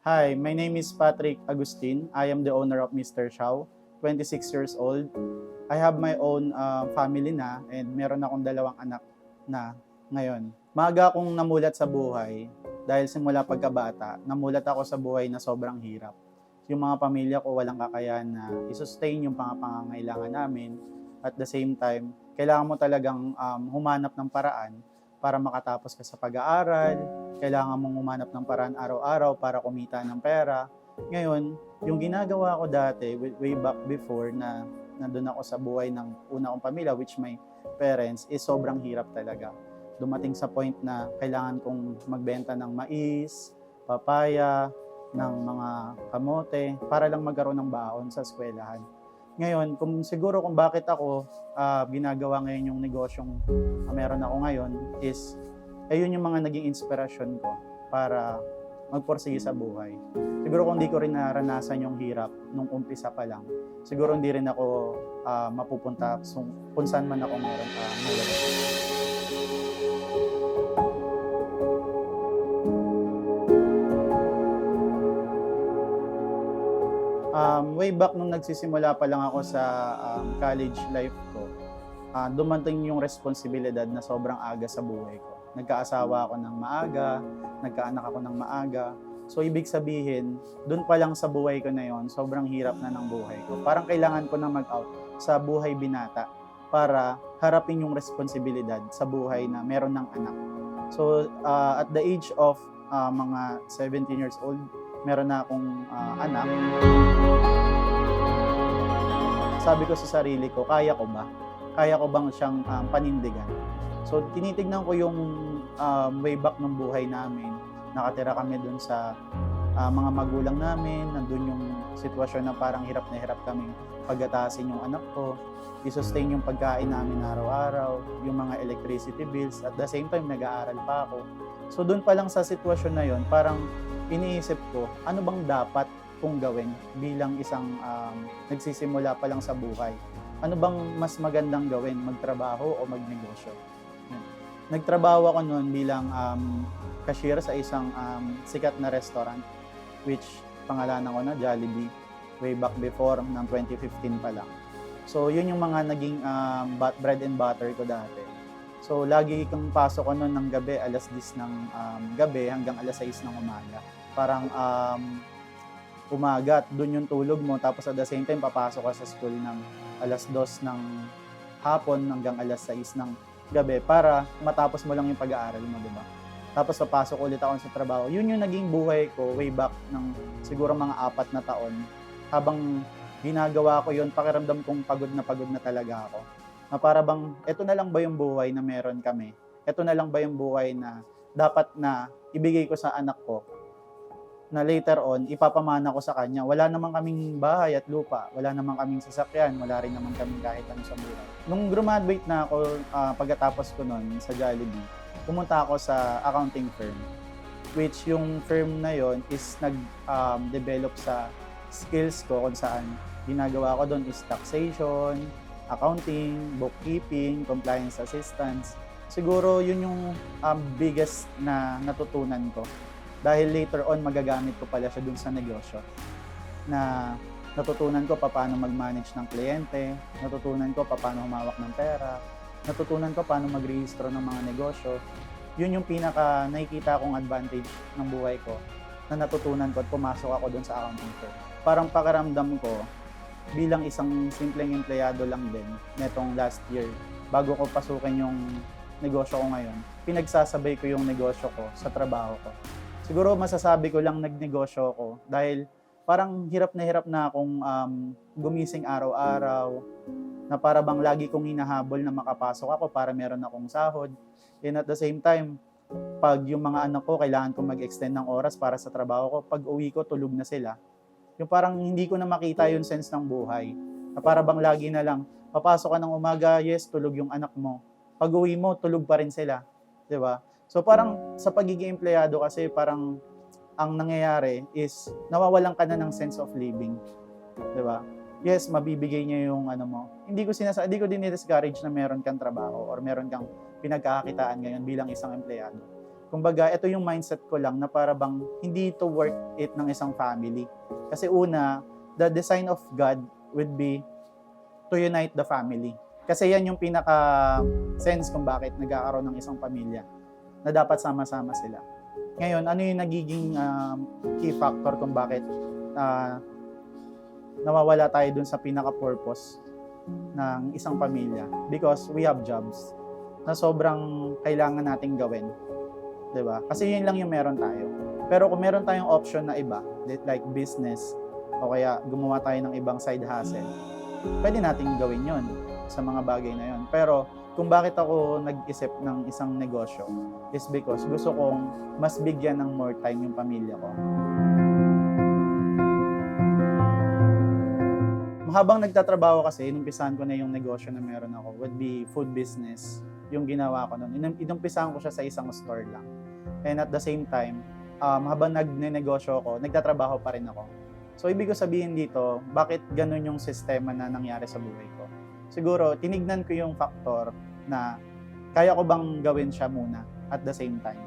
Hi, my name is Patrick Agustin. I am the owner of Mr. Chow, 26 years old. I have my own family na and meron akong dalawang anak na ngayon. Maaga akong namulat sa buhay dahil simula pagkabata, namulat ako sa buhay na sobrang hirap. Yung mga pamilya ko walang kakayahan na i-sustain yung pangangailangan namin. At the same time, kailangan mo talagang humanap ng paraan para makatapos ka sa pag-aaral. Kailangan mong humanap ng paraan araw-araw para kumita ng pera. Ngayon, yung ginagawa ko dati, way back before na nandun ako sa buhay ng una kong pamilya, which my parents, is sobrang hirap talaga. Dumating sa point na kailangan kong magbenta ng mais, papaya, ng mga kamote, para lang magkaroon ng baon sa eskwelahan. Ngayon, siguro kung bakit ako ginagawa ngayon yung negosyong meron ako ngayon is, ayun yung mga naging inspirasyon ko para magporsige sa buhay. Siguro kung hindi ko rin naranasan yung hirap nung umpisa pa lang, siguro hindi rin ako mapupunta kung saan man ako meron ngayon. Way back nung nagsisimula pa lang ako sa college life ko, dumating yung responsibilidad na sobrang aga sa buhay ko. Nagkaasawa ako ng maaga, nagkaanak ako ng maaga. So ibig sabihin, dun pa lang sa buhay ko na yon, sobrang hirap na ng buhay ko. Parang kailangan ko na mag-out sa buhay binata para harapin yung responsibilidad sa buhay na meron ng anak. So at the age of mga 17 years old, meron na akong anak. Sabi ko sa sarili ko, kaya ko ba? Kaya ko bang siyang panindigan? So, tinitignan ko yung way back ng buhay namin. Nakatira kami dun sa mga magulang namin. Nandun yung sitwasyon na parang hirap na hirap kaming pagatasin yung anak ko. I-sustain yung pagkain namin araw-araw, yung mga electricity bills. At the same time, nag-aaral pa ako. So, dun pa lang sa sitwasyon na yon, parang iniisip ko, ano bang dapat kong gawin bilang isang nagsisimula pa lang sa buhay? Ano bang mas magandang gawin, magtrabaho o magnegosyo? Nagtrabaho ako noon bilang cashier sa isang sikat na restaurant, which pangalanan ko na Jollibee, way back before ng 2015 pa lang. So yun yung mga naging bread and butter ko dati. So lagi kang pasok ko noon ng gabi, alas 10 ng gabi hanggang alas 6 ng umaga. Parang umaga, doon yung tulog mo, tapos at the same time papasok ka sa school ng alas 2 ng hapon hanggang alas 6 ng gabi para matapos mo lang yung pag-aaral mo, di ba? Tapos papasok ulit ako sa trabaho. Yun yung naging buhay ko way back ng siguro mga 4 na taon. Habang ginagawa ko yun, pakiramdam kong pagod na talaga ako. Na para bang, eto na lang ba yung buhay na meron kami? Eto na lang ba yung buhay na dapat na ibigay ko sa anak ko? Na later on, ipapamana ko sa kanya. Wala naman kaming bahay at lupa. Wala naman kaming sasakyan. Wala rin naman kaming kahit ano sa buhay. Nung graduate na ako, pagkatapos ko nun sa Jollibee, pumunta ako sa accounting firm. Which yung firm na yon is nag-develop sa skills ko kung saan ginagawa ko doon is taxation, accounting, bookkeeping, compliance assistance. Siguro yun yung biggest na natutunan ko. Dahil later on, magagamit ko pala siya dun sa negosyo. Na natutunan ko paano mag-manage ng kliyente, natutunan ko paano humawak ng pera, natutunan ko paano mag-rehistro ng mga negosyo. Yun yung pinaka nakikita kong advantage ng buhay ko na natutunan ko at pumasok ako dun sa accounting firm. Parang pakiramdam ko, bilang isang simpleng empleyado lang din, netong last year, bago ko pasukin yung negosyo ko ngayon, pinagsasabay ko yung negosyo ko sa trabaho ko. Siguro masasabi ko lang nagnegosyo ako dahil parang hirap na akong gumising araw-araw na para bang lagi kong hinahabol na makapasok ako para meron akong sahod. And at the same time, pag yung mga anak ko kailangan kong mag-extend ng oras para sa trabaho ko, pag uwi ko tulog na sila. Yung parang hindi ko na makita yung sense ng buhay. Na para bang lagi na lang, papasok ka ng umaga, yes, tulog yung anak mo. Pag uwi mo, tulog pa rin sila. 'Di ba? So parang sa pagiging empleyado kasi parang ang nangyayari is nawawalan ka na ng sense of living. 'Di ba? Yes, mabibigay niya yung ano mo. Hindi ko din i-discourage na meron kang trabaho or meron kang pinagkakakitaan ngayon bilang isang empleyado. Kumbaga, ito yung mindset ko lang na para bang hindi ito worth it ng isang family. Kasi una, the design of God would be to unite the family. Kasi yan yung pinaka-sense kung bakit nagkakaroon ng isang pamilya, na dapat sama-sama sila. Ngayon, ano yung nagiging key factor kung bakit nawawala tayo dun sa pinaka-purpose ng isang pamilya? Because we have jobs na sobrang kailangan nating gawin. Diba? Kasi yun lang yung meron tayo. Pero kung meron tayong option na iba, like business, o kaya gumawa tayo ng ibang side hustle, pwede nating gawin yun sa mga bagay na yun. Pero kung bakit ako nag-isip ng isang negosyo is because gusto kong mas bigyan ng more time yung pamilya ko. Habang nagtatrabaho kasi, inumpisahan ko na yung negosyo na meron ako, would be food business, yung ginawa ko nun. Inumpisahan ko siya sa isang store lang. And at the same time, habang nagnenegosyo ako, nagtatrabaho pa rin ako. So, ibig ko sabihin dito, bakit ganun yung sistema na nangyari sa buhay ko? Siguro, tinignan ko yung factor na kaya ko bang gawin siya muna at the same time.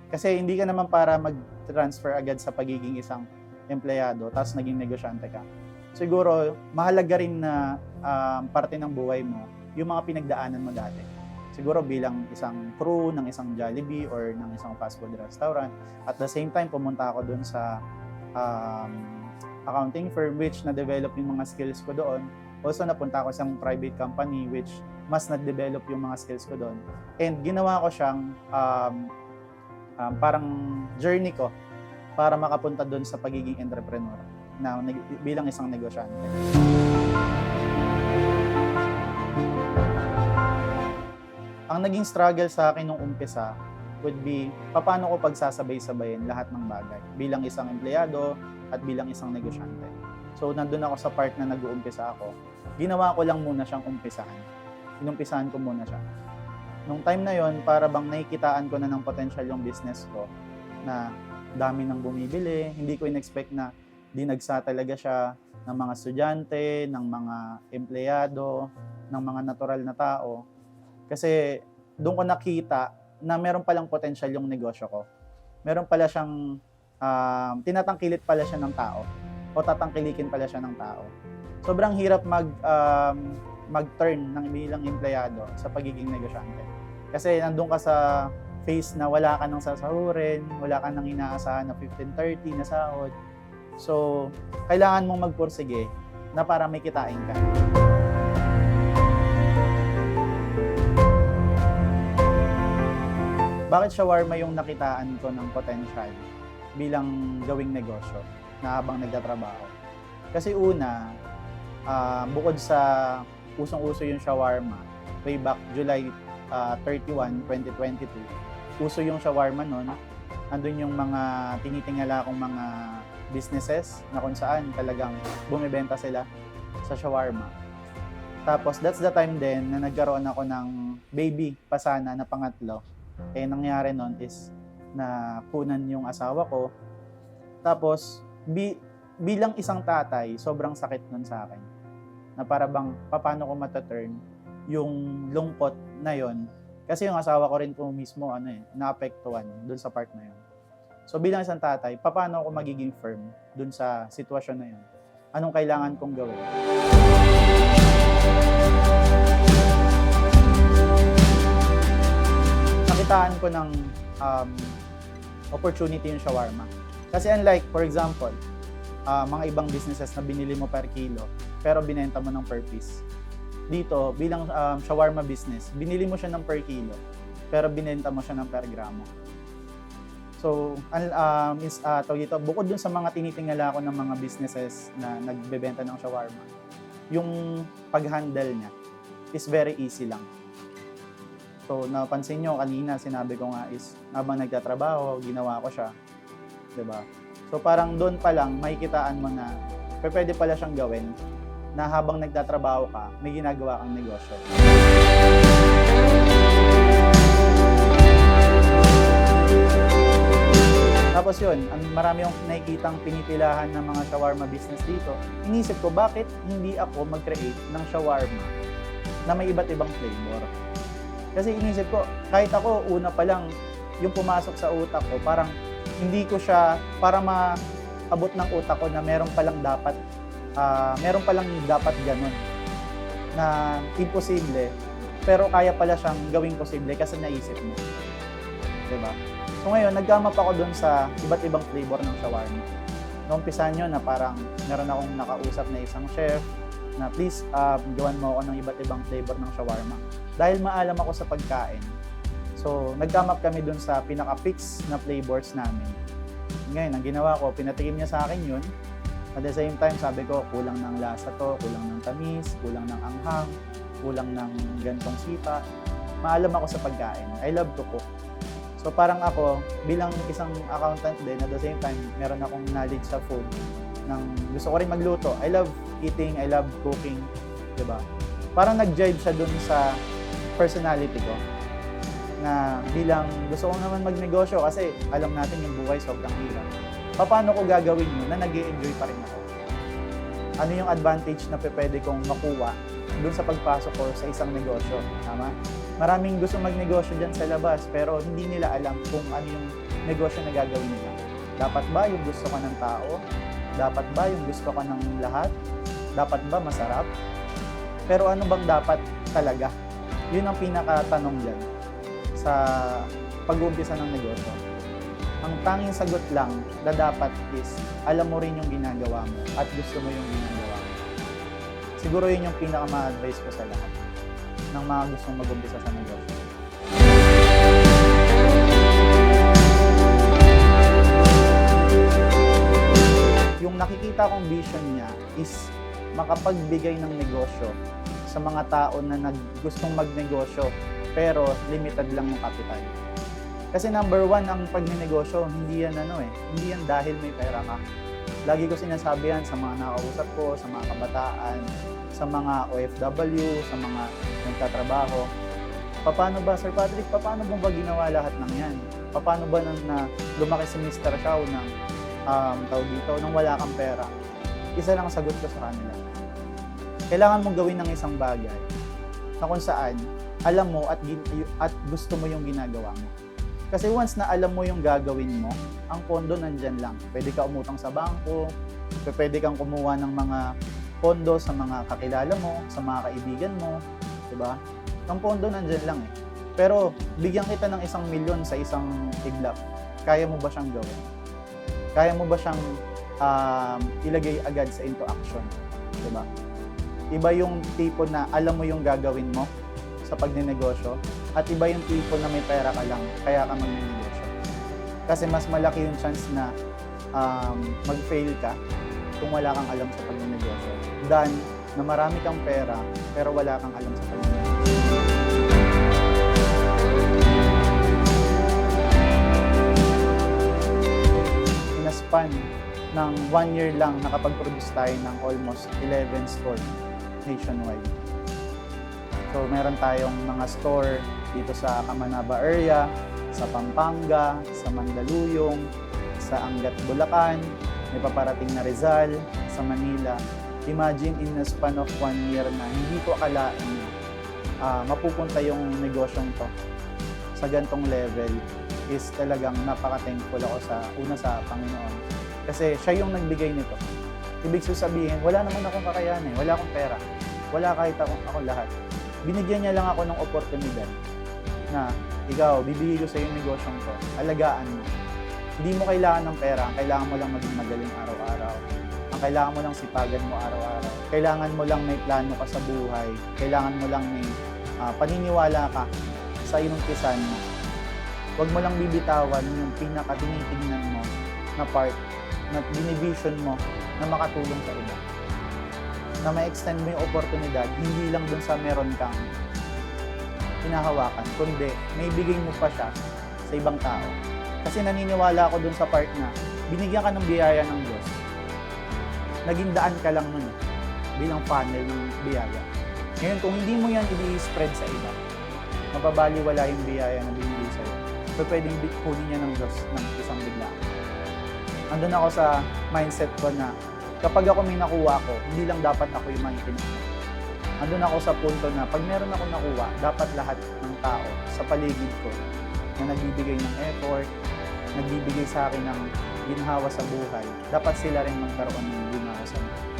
Kasi hindi ka naman para mag-transfer agad sa pagiging isang empleyado, tapos naging negosyante ka. Siguro, mahalaga rin na parte ng buhay mo, yung mga pinagdaanan mo dati. Siguro bilang isang crew ng isang Jollibee or ng isang fast food restaurant. At the same time, pumunta ako dun sa accounting firm which na-develop yung mga skills ko doon. Also, napunta ako sa isang private company which mas na-develop yung mga skills ko doon. And ginawa ko siyang parang journey ko para makapunta doon sa pagiging entrepreneur na bilang isang negosyante. Ang naging struggle sa akin nung umpisa would be paano ko pagsasabay-sabayin lahat ng bagay bilang isang empleyado at bilang isang negosyante. So, nandun ako sa part na nag-uumpisa ako. Ginawa ko lang muna siyang umpisahan. Inumpisahan ko muna siya. Nung time na yon, para bang nakikitaan ko na ng potential yung business ko na dami nang bumibili. Hindi ko in-expect na dinagsa talaga siya ng mga estudyante, ng mga empleyado, ng mga natural na tao. Kasi doon ko nakita na meron palang potential yung negosyo ko. Meron pala siyang, tinatangkilit pala siya ng tao o tatangkilikin pala siya ng tao. Sobrang hirap mag-turn ng bilang empleyado sa pagiging negosyante. Kasi nandun ka sa phase na wala ka nang sasahurin, wala ka nang inaasahan na 15-30 na sahod. So, kailangan mong magpursige na para may kitain ka. Bakit shawarma yung nakitaan ko ng potential bilang gawing negosyo na habang nagtatrabaho? Kasi una, bukod sa usong-uso yung shawarma, way back July 31, 2022, uso yung shawarma nun. Andun yung mga tinitingala kong mga businesses na kung saan talagang bumibenta sila sa shawarma. Tapos that's the time din na nagkaroon ako ng baby pasana na pangatlo. Eh, nangyari nun is na kunan yung asawa ko. Tapos, bilang isang tatay, sobrang sakit nun sa akin. Na para bang, paano ko mataturn yung lungkot na yon. Kasi yung asawa ko rin po mismo, naapektuhan dun sa part na yon. So, bilang isang tatay, paano ako magiging firm dun sa sitwasyon na yon? Anong kailangan kong gawin? Nakitaan ko ng opportunity yung shawarma. Kasi unlike, for example, mga ibang businesses na binili mo per kilo, pero binenta mo ng per piece. Dito, bilang shawarma business, binili mo siya ng per kilo, pero binenta mo siya ng per gramo. So, dito, bukod dun sa mga tinitingala ko ng mga businesses na nagbebenta ng shawarma, yung pag-handle niya is very easy lang. So, napansin nyo, kanina sinabi ko nga is, habang nagtatrabaho, ginawa ko siya. Diba? So, parang doon pa lang, makikitaan mo na pwede pala siyang gawin na habang nagtatrabaho ka, may ginagawa kang negosyo. Tapos yun, marami yung nakikitang pinipilahan ng mga shawarma business dito. Inisip ko, bakit hindi ako mag-create ng shawarma na may iba't ibang flavor? Kasi inisip ko, kahit ako, una pa lang, yung pumasok sa utak ko, parang hindi ko siya, para maabot ng utak ko na meron palang dapat ganun, na imposible, pero kaya pala siyang gawing posible kasi naisip mo. Diba? So ngayon, nagkamap ako dun sa iba't ibang flavor ng shawarma. Naumpisan yun na parang meron akong nakausap na isang chef na please, gawan mo ako ng iba't ibang flavor ng shawarma. Dahil maalam ako sa pagkain, so nagkamap kami dun sa pinaka-fix na flavors namin. Ngayon, ang ginawa ko, pinatikim niya sa akin yun. At the same time, sabi ko, kulang ng lasa to, kulang ng tamis, kulang ng anghang, kulang ng gantong sipa. Maalam ako sa pagkain. I love to cook. So parang ako, bilang isang accountant din, at the same time, meron akong knowledge sa food. Gusto ko rin magluto. I love eating, I love cooking. Diba? Parang nag-jive siya dun sa personality ko. Na bilang gusto ko naman magnegosyo kasi alam natin yung buhay sobrang hirap. Paano ko gagawin yun na nag-i-enjoy pa rin ako? Ano yung advantage na pwede kong makuha dun sa pagpasok ko sa isang negosyo? Tama? Maraming gusto magnegosyo dyan sa labas pero hindi nila alam kung ano yung negosyo na gagawin nila. Dapat ba yung gusto ko ng tao? Dapat ba yung gusto ko ng lahat? Dapat ba masarap? Pero ano bang dapat talaga? Yun ang pinakatanong dyan sa pag-uumpisa ng negosyo. Ang tanging sagot lang na dapat is alam mo rin yung ginagawa mo at gusto mo yung ginagawa mo. Siguro yun yung pinaka-ma-advise ko sa lahat ng mga gustong mag-umpisa sa negosyo. Yung nakikita kong vision niya is makapagbigay ng negosyo sa mga tao na gustong magnegosyo pero limited lang yung capital. Kasi number one, ang pagnenegosyo, hindi yan hindi yan dahil may pera ka. Lagi ko sinasabi yan sa mga nakausap ko, sa mga kabataan, sa mga OFW, sa mga nagtatrabaho. Paano ba, Sir Patrick, paano mo ba ginawa lahat ng yan? Paano ba na lumaki si Mr. Shao ng tawag dito, nang wala kang pera? Isa lang ang sagot ko sa kanila. Kailangan mong gawin ng isang bagay na kung saan alam mo at gusto mo yung ginagawa mo. Kasi once na alam mo yung gagawin mo, ang pondo nandyan lang. Pwede ka umutang sa bangko, pwede kang kumuha ng mga pondo sa mga kakilala mo, sa mga kaibigan mo, diba? Ang pondo nandyan lang eh. Pero bigyan kita ng 1 milyon sa isang iglap, kaya mo ba siyang gawin? Kaya mo ba siyang ilagay agad sa into action? Diba? Iba yung tipo na alam mo yung gagawin mo sa pagnenegosyo at iba yung tipo na may pera ka lang kaya ka magnenegosyo. Kasi mas malaki yung chance na mag-fail ka kung wala kang alam sa pagnenegosyo than na marami kang pera pero wala kang alam sa pagnenegosyo. In a span ng 1 year lang nakapag-produce tayo ng almost 11 stores nationwide. So, meron tayong mga store dito sa Kamanaba area, sa Pampanga, sa Mandaluyong, sa Angat, Bulacan, may paparating na Rizal, sa Manila. Imagine in a span of 1 year na hindi ko akalain na mapupunta yung negosyong to sa gantong level is talagang napaka-thankful ako sa Panginoon. Kasi siya yung nagbigay nito. Ibig sabihin, wala naman akong kakayanin, wala akong pera, wala kahit ako lahat. Binigyan niya lang ako ng oportunidad na ikaw, bibigay ko sa iyo yung negosyong to, alagaan mo. Hindi mo kailangan ng pera, ang kailangan mo lang maging magaling araw-araw. Ang kailangan mo lang sipagan mo araw-araw. Kailangan mo lang may plano ka sa buhay. Kailangan mo lang may paniniwala ka sa inumpisan mo. Huwag mo lang bibitawan yung pinaka-tinitingnan mo na part, na binivision mo na makatulong sa iba. Na ma-extend mo yung oportunidad, hindi lang dun sa meron kang hinahawakan, kundi may bigay mo pa siya sa ibang tao. Kasi naniniwala ako dun sa part na binigyan ka ng biyaya ng Diyos. Naging daan ka lang nun bilang funnel ng biyaya. Ngayon, kung hindi mo yan i-spread sa iba, mababaliwala yung biyaya na binigay sa'yo. So, pwedeng kunin niya ng Diyos ng isang biglaan. Andun ako sa mindset ko na kapag ako may nakuha ko, hindi lang dapat ako yung makikinig. Andun ako sa punto na pag meron ako nakuha, dapat lahat ng tao sa paligid ko na nagbibigay ng effort, nagbibigay sa akin ng ginhawa sa buhay, dapat sila rin magkaroon ng ginhawa sa buhay.